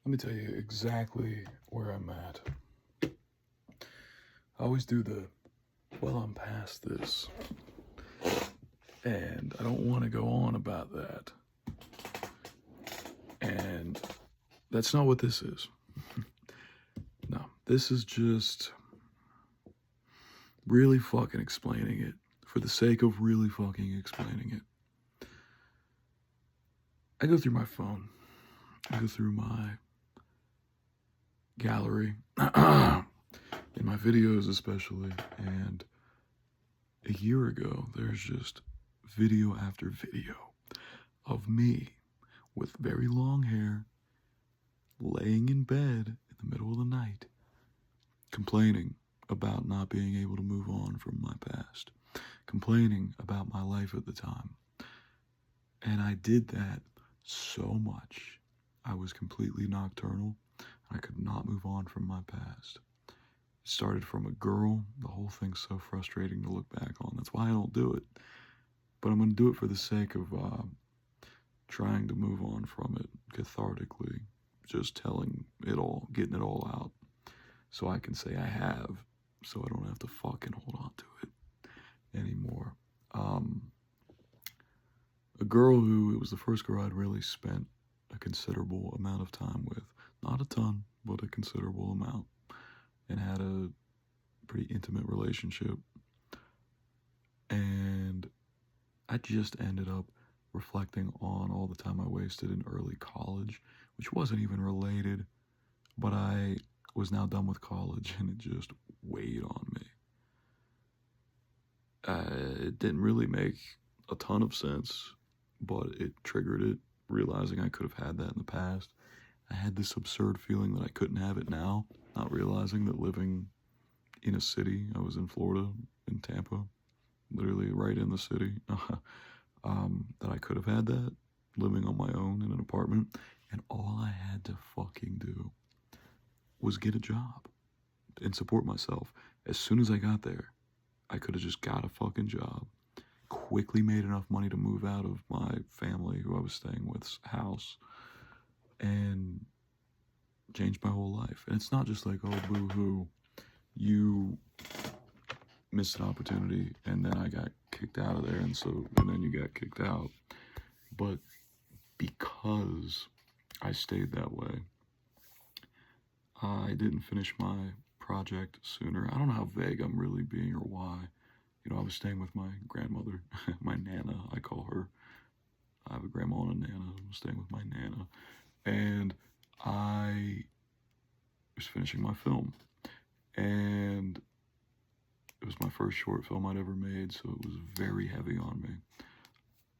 Let me tell you exactly where I'm at. I always do well, I'm past this. And I don't want to go on about that. And that's not what this is. No, this is just really fucking explaining it for the sake of really fucking explaining it. I go through my phone, I go through my gallery, in my videos especially, and a year ago, there's just video after video of me with very long hair laying in bed in the middle of the night complaining about not being able to move on from my past, complaining about my life at the time. And I did that so much. I was completely nocturnal. I could not move on from my past. It started from a girl. The whole thing's so frustrating to look back on. That's why I don't do it. But I'm going to do it for the sake of trying to move on from it cathartically. Just telling it all, getting it all out. So I can say I have, so I don't have to fucking hold on to it anymore. A girl who, it was the first girl I'd really spent a considerable amount of time with. Not a ton, but a considerable amount. And had a pretty intimate relationship. And I just ended up reflecting on all the time I wasted in early college, which wasn't even related, but I was now done with college and it just weighed on me. It didn't really make a ton of sense, but it triggered it, realizing I could have had that in the past. I had this absurd feeling that I couldn't have it now, not realizing that living in a city, I was in Florida, in Tampa, literally right in the city, that I could have had that, living on my own in an apartment, and all I had to fucking do was get a job and support myself. As soon as I got there, I could have just got a fucking job, quickly made enough money to move out of my family who I was staying with's house, and changed my whole life. And it's not just like, oh, boo-hoo, you missed an opportunity and then I got kicked out of there and then you got kicked out. But because I stayed that way, I didn't finish my project sooner. I don't know how vague I'm really being or why. You know, I was staying with my grandmother, my Nana, I call her. I have a grandma and a Nana. I was staying with my Nana. And I was finishing my film. And it was my first short film I'd ever made, so it was very heavy on me.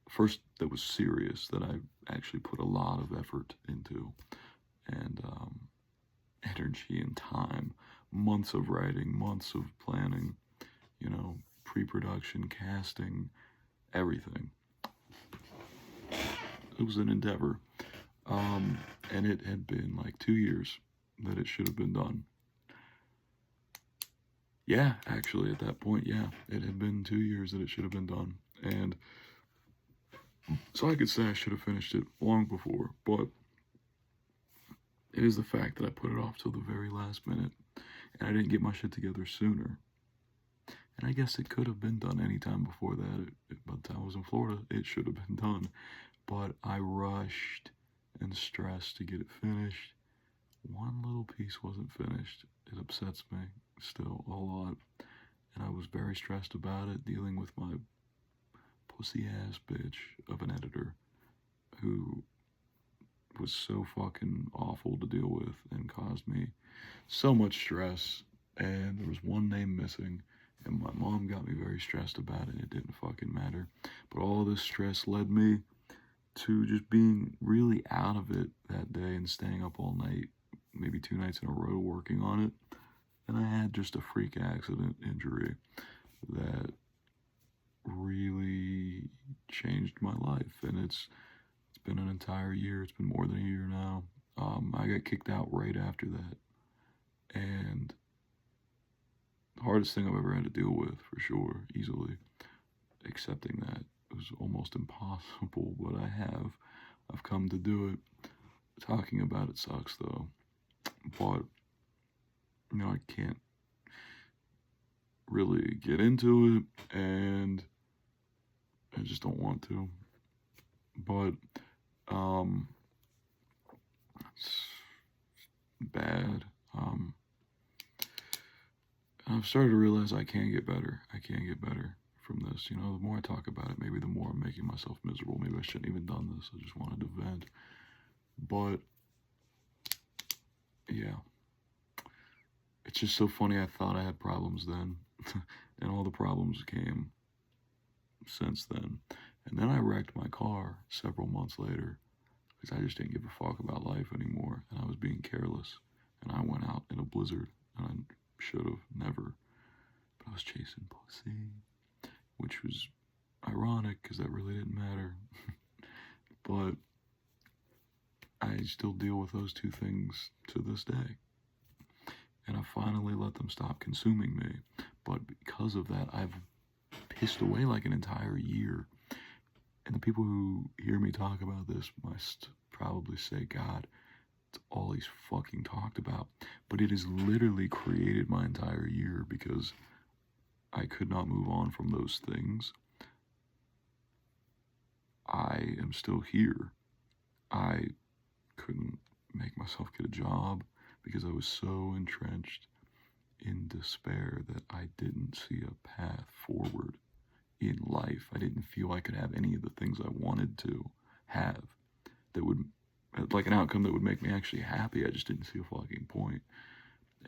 First, that was serious, that I actually put a lot of effort into. And energy and time, months of writing, months of planning, you know, pre-production, casting, everything. It was an endeavor. And it had been like 2 years that it should have been done. Yeah, actually, at that point, yeah, it had been 2 years that it should have been done. And so I could say I should have finished it long before, but it is the fact that I put it off till the very last minute, and I didn't get my shit together sooner. And I guess it could have been done any time before that. By the time I was in Florida, it should have been done. But I rushed and stressed to get it finished. One little piece wasn't finished. It upsets me still a lot. And I was very stressed about it, dealing with my pussy-ass bitch of an editor who was so fucking awful to deal with and caused me so much stress. And there was one name missing, and my mom got me very stressed about it. It didn't fucking matter. But all this stress led me to just being really out of it that day and staying up all night, maybe 2 nights in a row working on it. And I had just a freak accident injury that really changed my life. And it's been an entire year. It's been more than a year now. I got kicked out right after that. And the hardest thing I've ever had to deal with, for sure, easily. Accepting that. It was almost impossible, but I've come to do it. talking about it sucks though, but I can't really get into it, and I just don't want to. But it's bad. I've started to realize I can get better. I can get better from this. The more I talk about it, maybe the more I'm making myself miserable. Maybe I shouldn't even done this. I just wanted to vent. But yeah, it's just so funny. I thought I had problems then, and all the problems came since then. And then I wrecked my car several months later because I just didn't give a fuck about life anymore, and I was being careless. And I went out in a blizzard, and I should have never. But I was chasing pussy, which was ironic because that really didn't matter. But I still deal with those two things to this day. And I finally let them stop consuming me. But because of that, I've pissed away like an entire year. And the people who hear me talk about this must probably say, God, it's all he's fucking talked about. But it has literally created my entire year because I could not move on from those things. I am still here. I couldn't make myself get a job because I was so entrenched in despair that I didn't see a path forward in life. I didn't feel I could have any of the things I wanted to have that would, like an outcome that would make me actually happy. I just didn't see a fucking point.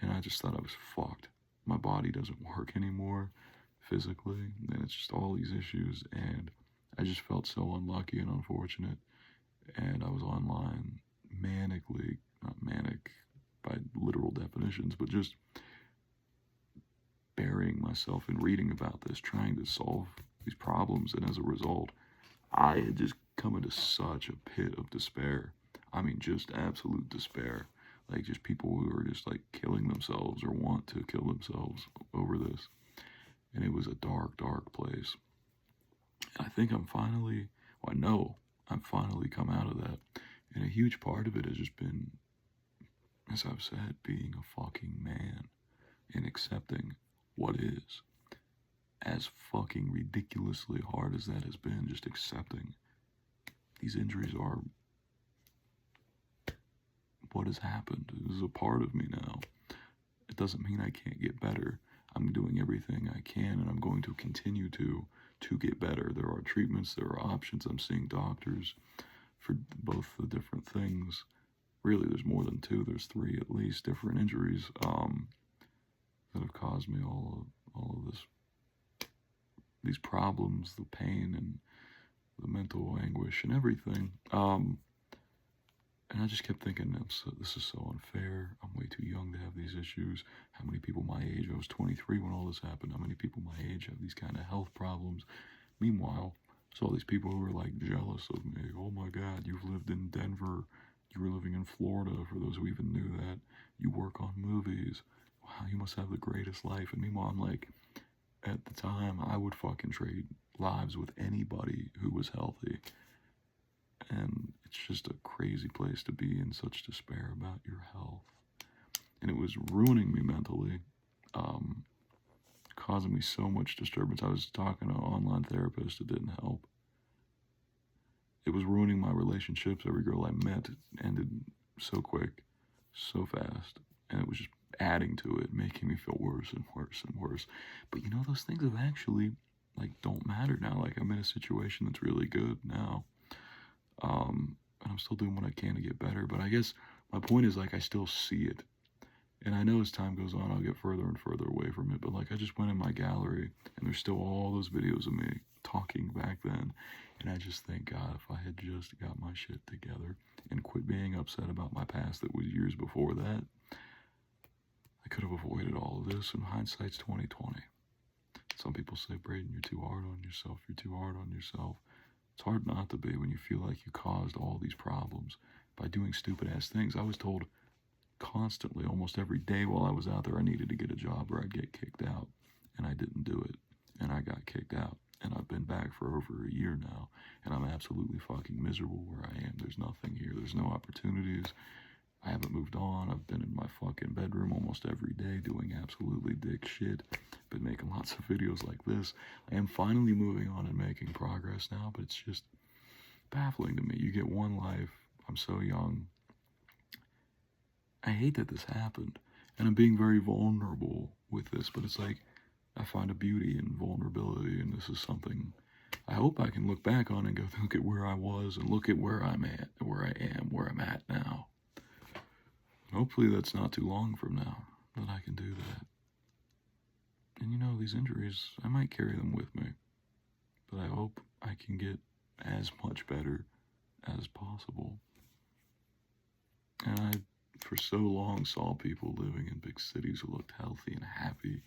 And I just thought I was fucked. My body doesn't work anymore physically, and it's just all these issues, and I just felt so unlucky and unfortunate. And I was online manically, not manic by literal definitions, but just burying myself in reading about this, trying to solve these problems. And as a result, I had just come into such a pit of despair. I mean, just absolute despair. Like, just people who are just, like, killing themselves or want to kill themselves over this. And it was a dark, dark place. And I think I know I'm finally come out of that. And a huge part of it has just been, as I've said, being a fucking man and accepting what is. As fucking ridiculously hard as that has been, just accepting these injuries are what has happened. This is a part of me now. It doesn't mean I can't get better. I'm doing everything I can, and I'm going to continue to get better. There are treatments, there are options. I'm seeing doctors for both the different things. Really, there's more than two. There's three at least different injuries that have caused me all of these problems, the pain and the mental anguish and everything. And I just kept thinking, this is so unfair. I'm way too young to have these issues. How many people my age, I was 23 when all this happened, how many people my age have these kind of health problems? Meanwhile, I saw these people who were like jealous of me. Oh my God, you've lived in Denver. You were living in Florida, for those who even knew that. You work on movies. Wow, you must have the greatest life. And meanwhile, I'm like, at the time, I would fucking trade lives with anybody who was healthy. And it's just a crazy place to be in such despair about your health. And it was ruining me mentally, causing me so much disturbance. I was talking to an online therapist, it didn't help. It was ruining my relationships. Every girl I met ended so quick, so fast. And it was just adding to it, making me feel worse and worse and worse. But those things have actually, don't matter now. I'm in a situation that's really good now. And I'm still doing what I can to get better. But I guess my point is, I still see it. And I know as time goes on, I'll get further and further away from it. But, I just went in my gallery, and there's still all those videos of me talking back then. And I just think, God, if I had just got my shit together and quit being upset about my past that was years before that, I could have avoided all of this. And hindsight's 20/20. Some people say, Braden, you're too hard on yourself. You're too hard on yourself. It's hard not to be when you feel like you caused all these problems by doing stupid-ass things. I was told constantly, almost every day while I was out there, I needed to get a job or I'd get kicked out. And I didn't do it. And I got kicked out. And I've been back for over a year now, and I'm absolutely fucking miserable where I am. There's nothing here. There's no opportunities. I haven't moved on. I've been in my fucking bedroom almost every day doing absolutely dick shit. Been making lots of videos like this. I am finally moving on and making progress now, but it's just baffling to me. You get one life. I'm so young. I hate that this happened. And I'm being very vulnerable with this, but it's like I find a beauty in vulnerability, and this is something I hope I can look back on and go, look at where I was and look at where I'm at, where I am, where I'm at now. And hopefully that's not too long from now that I can do that. And you know, these injuries, I might carry them with me, but I hope I can get as much better as possible. And I, for so long, saw people living in big cities who looked healthy and happy,